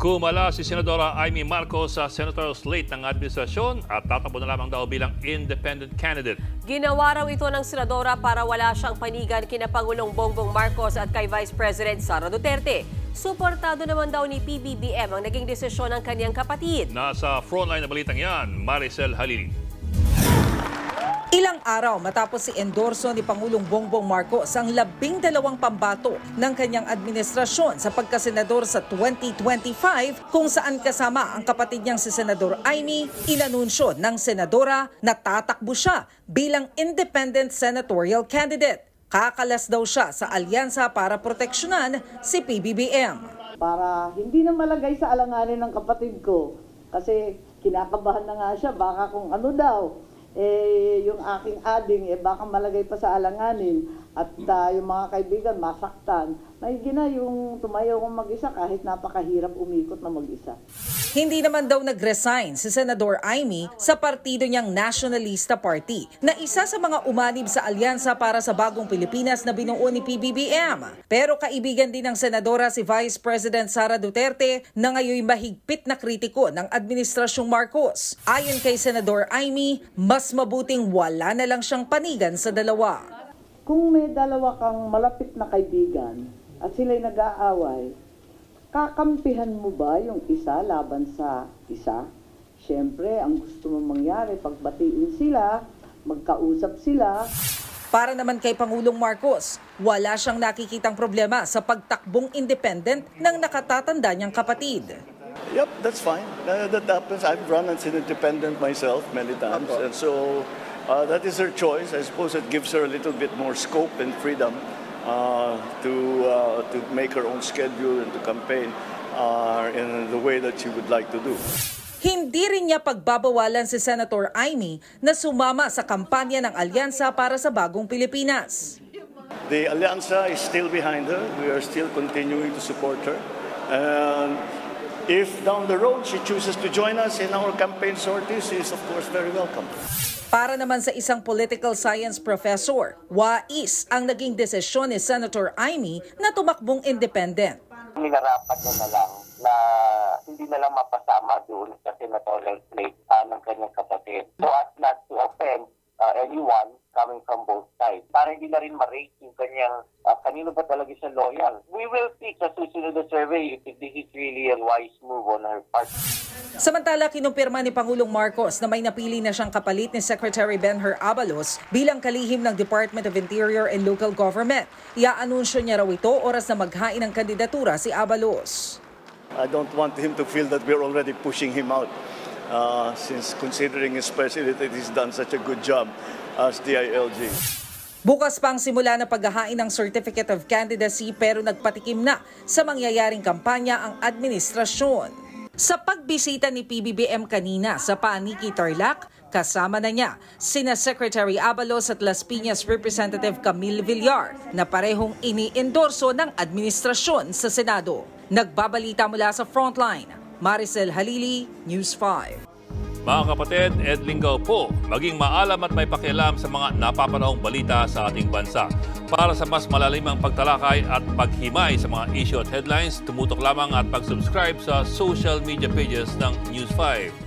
Kumala si Senadora Amy Marcos sa senator slate ng administrasyon at tatakbo na lamang daw bilang independent candidate. Ginawa raw ito ng senadora para wala siyang panigan kina Pangulong Bongbong Marcos at kay Vice President Sara Duterte. Suportado naman daw ni PBBM ang naging desisyon ng kanyang kapatid. Nasa frontline na balitang yan, Maricel Halili. Ilang araw matapos si endorso ni Pangulong Bongbong Marcos ang 12 pambato ng kanyang administrasyon sa pagkasenador sa 2025 kung saan kasama ang kapatid niyang si Senador Amy, inanunsyo ng senadora na tatakbo siya bilang independent senatorial candidate. Kakalas daw siya sa alyansa para proteksyonan si PBBM. Para hindi na malagay sa alanganin ng kapatid ko kasi kinakabahan na nga siya baka kung ano daw. Yung aking ading, baka malagay pa sa alanganin at yung mga kaibigan masaktan. Maigi na yung tumayo kong mag-isa kahit napakahirap umikot na mag-isa. Hindi naman daw nag-resign si Senador Amy sa partido niyang Nationalista Party na isa sa mga umanib sa alyansa para sa bagong Pilipinas na binuo ni PBBM. Pero kaibigan din ng senadora si Vice President Sara Duterte na ngayon mahigpit na kritiko ng Administrasyong Marcos. Ayon kay Senador Amy, mas mabuting wala na lang siyang panigan sa dalawa. Kung may dalawa kang malapit na kaibigan at sila'y nag-aaway, kakampihan mo ba yung isa laban sa isa? Siyempre, ang gusto mong mangyari, pagbatiin sila, magkausap sila. Para naman kay Pangulong Marcos, wala siyang nakikitang problema sa pagtakbong independent ng nakatatanda niyang kapatid. Yep, that's fine. That happens. I've run as an independent myself many times. And so that is her choice. I suppose it gives her a little bit more scope and freedom to make her own schedule and to campaign in the way that she would like to do. Hindi rin niya pagbabawalan si Senator Amy na sumama sa kampanya ng alyansa para sa bagong Pilipinas. The alyansa is still behind her. We are still continuing to support her. And if down the road she chooses to join us in our campaign sorties, she is of course very welcome. Para naman sa isang political science professor, wais ang naging desisyon ni Senator Amy na tumakbong independent. Minarapat na lang na hindi na lang mapasama doon sa senatorial slate ng kanyang kapatid. So as not to offend anyone coming from both sides. Para hindi na rin ma-rate yung kanyang kanino ba talaga siya loyal. We will see sa susunod na survey if this is really a wise move on her part. Samantala, kinumpirma ni Pangulong Marcos na may napili na siyang kapalit ni Secretary Benher Abalos bilang kalihim ng Department of Interior and Local Government. Iaanunsyo niya raw ito oras na maghain ng kandidatura si Abalos. I don't want him to feel that we're already pushing him out since considering especially that he's done such a good job as DILG. Bukas pang simula na paghahain ng Certificate of Candidacy pero nagpatikim na sa mangyayaring kampanya ang administrasyon. Sa pagbisita ni PBBM kanina sa Paniki, Tarlac, kasama na niya sina Secretary Abalos at Las Piñas Representative Camille Villar na parehong ini-endorso ng administrasyon sa Senado. Nagbabalita mula sa Frontline, Maricel Halili, News 5. Mga kapatid, Ed Lingaw po, maging maalam at may pakialam sa mga napapanahong balita sa ating bansa. Para sa mas malalimang pagtalakay at paghimay sa mga issue at headlines, tumutok lamang at pag-subscribe sa social media pages ng News 5.